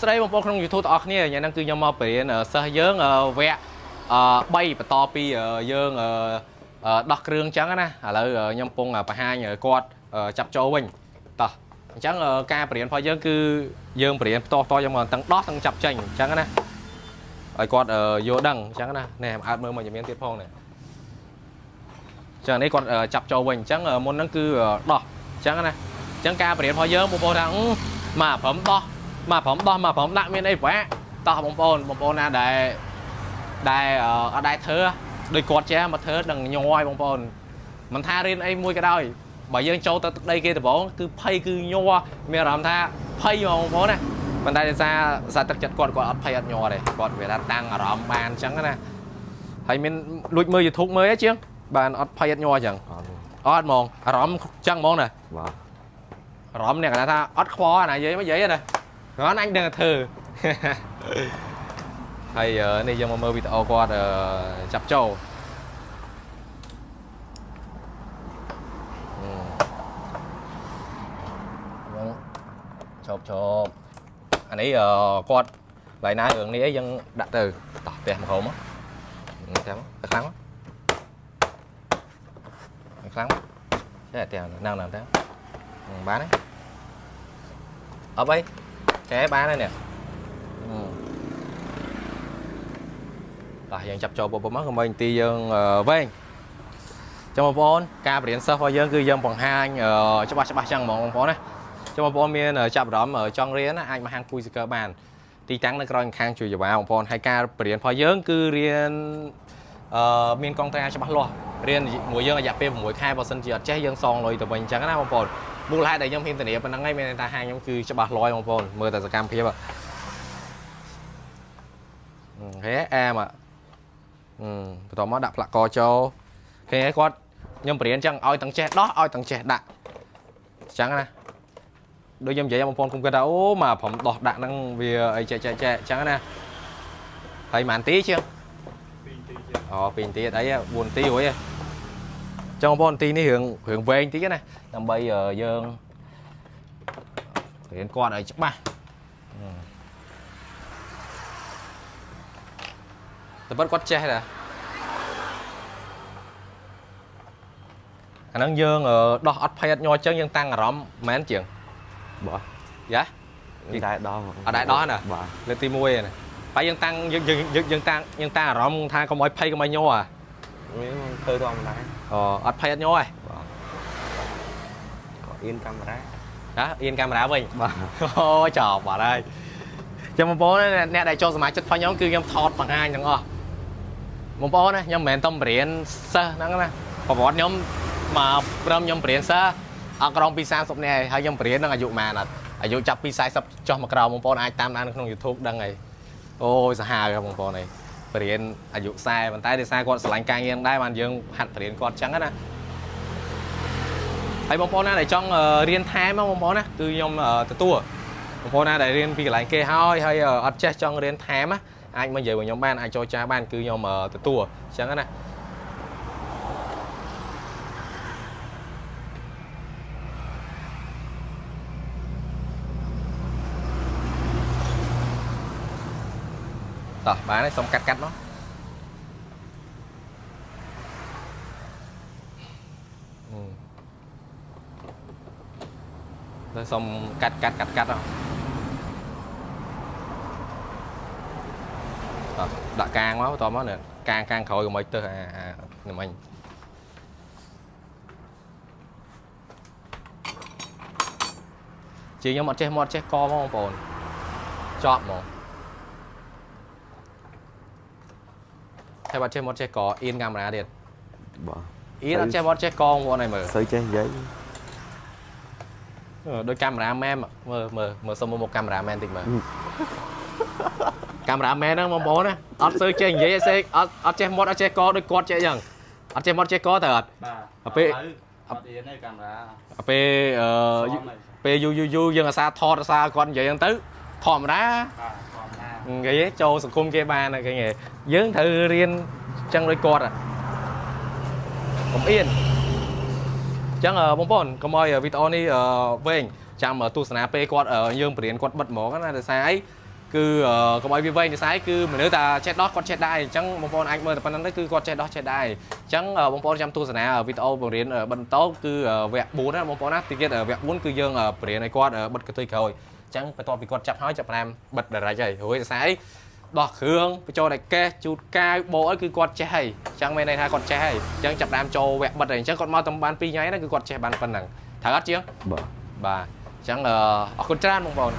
ស្រីបងប្អូនក្នុង YouTube ទាំងអស់គ្នាយ៉ាងហ្នឹងគឺខ្ញុំមកបរៀនសិស្សយើងវគ្គ3បន្តពីយើងដោះគ្រឿងអញ្ចឹងណាឥឡូវខ្ញុំកំពុងបង្ហាញគាត់ចាប់ចូលវិញតោះអញ្ចឹងការបរៀនរបស់យើងគឺយើងបរៀនផ្ទាល់ៗយើងមកទាំងដោះទាំងចាប់ចេញអញ្ចឹងណាឲ្យគាត់យល់ដឹងអញ្ចឹងណានេះអើតមើលមកជំនាញទៀតផងនេះអញ្ចឹងនេះគាត់ចាប់ចូលវិញអញ្ចឹងមុនហ្នឹងគឺដោះអញ្ចឹងណាអញ្ចឹងការបរៀនរបស់យើងបងប្អូនថាមកព្រមដោះមកព្រមដាក់មានអីប្រហែលតោះបងប្អូនណាដែលអត់ដែរធ្វើដោយគាត់ចេះមកធ្វើដឹងញ័រឲ្យបងប្អូនមិនថារៀនអីមួយក៏ដោយបើយើងចូលទៅទឹកដីគេដំបងគឺភ័យគឺញ័រមានអារម្មណ៍ថាភ័យបងប្អូនណាប៉ុន្តែដោយសារទឹកចិត្តគាត់អត់ភ័យអត់ញ័រទេគាត់វាថាតាំងអារម្មណ៍បានអញ្ចឹងណាហើយមានលួចមើល YouTube មើលអីជាងបានអត់ភ័យអត់ញ័រអញ្ចឹងអត់ហ្មងអារម្មណ៍អញ្ចឹងហ្មងណាបាទអារម្មណ៍នេះគាត់ថាអត់ខ្វល់ណានិយាយមកនិយាយណាគាត់អញដឹងតែធ្វើហើយនេះយើងមកមើលវីដេអូគាត់ចាប់ចូលជប់អានេះគាត់lại nãy hướng này dân đặt từ tỏ tiền một hộp á xem á kháng á kháng thế là tiền nào làm thế bán đấy ở đây cái bán đây nè rồi dân chập cho bộ mắt của mình thì dân ven cho một con ca biển sơ hoa dân cư dân bằng hai cho ba trăm một con này cho một con miền chập đóm ở trong riêng anh mà hàng cùi cơ bànទីតាំងនៅក្រោយខាងជួយច្បាស់បងប្អូនហើយការបរៀនរបស់យើងគឺរៀនមានកងត្រាច្បាស់លាស់រៀនមួយយើងរយៈពេល6ខែបើសិនជាអត់ចេះយើងសងលុយទៅវិញអញ្ចឹងណាបងប្អូនមូលហេតុដែលខ្ញុំហ៊ានធានាប៉ុណ្ណឹងឯងមានតែហាងខ្ញុំគឺច្បាស់លាស់បងប្អូនមើលតែសកម្មភាពហេអែមបន្តមកដាក់ផ្លាក់កចូលឃើញគាត់ខ្ញុំបរៀនអញ្ចឹងឲ្យទាំងចេះដោះឲ្យទាំងចេះដាក់អញ្ចឹងណាដូចខ្ញុំនិយាយបងប្អូនគុំគិតថាអូមកព្រមដោះដាក់ហ្នឹងវាអីចែកអញ្ចឹងណាហើយប៉ុន្មានទីជាង2នាទីអី4នាទីរួចឯងចង់បងប្អូនទីនេះរឿងវែងតិចណាដើម្បីយើងរៀនគាត់ឲ្យច្បាស់តែប៉ុតគាត់ចេះដែរអាហ្នឹងយើងដោះអត់ភ័យអត់ញ័រអញ្ចឹងយើងតាំងអារម្មណ៍មែនជាងបាទយ៉ាតែដោះអត់ដែរដោះណាបាទលើកទី1ណាតែយើងតាំងយើងតាំងអារម្មណ៍ថាកុំឲ្យភ័យកុំឲ្យញ័រមានធ្វើធម្មតាអត់ភ័យអត់ញ័រឯងបាទអៀនកាមេរ៉ាអៀនកាមេរ៉ាវិញបាទអូចប់បាត់ហើយចាំបងប្អូនអ្នកដែលចូលសមាជិករបស់ខ្ញុំគឺខ្ញុំថតបង្ហាញទាំងអស់បងប្អូនណាខ្ញុំមិនមែនតំបរៀនសិស្សហ្នឹងណាប្រវត្តិខ្ញុំមកព្រមខ្ញុំបរៀនសិស្សអក្រមពី30នាក់ហើយខ្ញុំបរៀននឹងអាយុប៉ុន្មានអត់អាយុចាប់ពី40ចុះមកក្រោមបងប្អូនអាចតាមដាននៅក្នុង YouTube ដឹងហើយអូយសាហាវបងប្អូនឯងបរៀនអាយុ40ប៉ុន្តែដោយសារគាត់ស្រឡាញ់ការងារដែរបានយើងហាត់បរៀនគាត់អញ្ចឹងណាហើយបងប្អូនណាដែលចង់រៀនថែមបងប្អូនណាគឺខ្ញុំទទួលបងប្អូនណាដែលរៀនពីកន្លែងគេហើយអត់ចេះចង់រៀនថែមអាចមកនិយាយvớiខ្ញុំបានអាចចូលចាបានគឺខ្ញុំទទួលអញ្ចឹងណាតោះបានហើយសុំកាត់មកទៅសុំកាត់មកតោះដាក់កាងមកបន្តមកកាងក្រោយកុំឲ្យទៅនេះមិញជាខ្ញុំអត់ចេះមកចេះកមកបងប្អូនចប់មកតែបាត់ចេះមកចេះកអៀនកាមេរ៉ាទៀតបាទអៀនអត់ចេះមកចេះកងបងnàyមើលស្អីចេះនិយាយដូចកាមេរ៉ាមែនមើលសុំមកកាមេរ៉ាមែនតិចមើលកាមេរ៉ាមែនហ្នឹងបងប្អូនណាអត់សូវចេះនិយាយឯងអត់ចេះមកអត់ចេះកដូចគាត់ចេះអញ្ចឹងអត់ចេះមកចេះកទៅអត់បាទពេលអត់អៀនទេកាមេរ៉ាពេលយូរយើងអាសាថតអាសាគាត់និយាយអញ្ចឹងទៅធម្មតាគេចូលសង្គមគេបានគេយើងត្រូវរៀនចឹងដូចគាត់កុំអៀនចឹងបងប្អូនកុំឲ្យវីដេអូនេះវែងចាំទស្សនាពេលគាត់យើងបរៀនគាត់បិទហ្មងណាដោយសារអី cứ có mọi vì vậy thì sai cứ mà nếu ta chết đó con chết đai chẳng bông bồn anh mơ tập anh đấy cứ con chết đai chẳng bông bồn trong tu sửa nào video bồng riêng ở bên tốt cứ vẹt bún á bông bồn á thì kia ở vẹt bún cứ dương ở riêng này con ở bật cái tôi rồi chẳng phải to vì con chặt hói chặt nam bật để ra chơi hối sai đọt hương cho này kê chút cay bộ cứ con chết hay chẳng mấy này hai con chết hay chẳng chặt nam cho vẹt bật này chẳng con mau tầm ban pi nháy nó cứ con chết ban phần nặng thả gắt chứ bà chẳng con tran bông bồn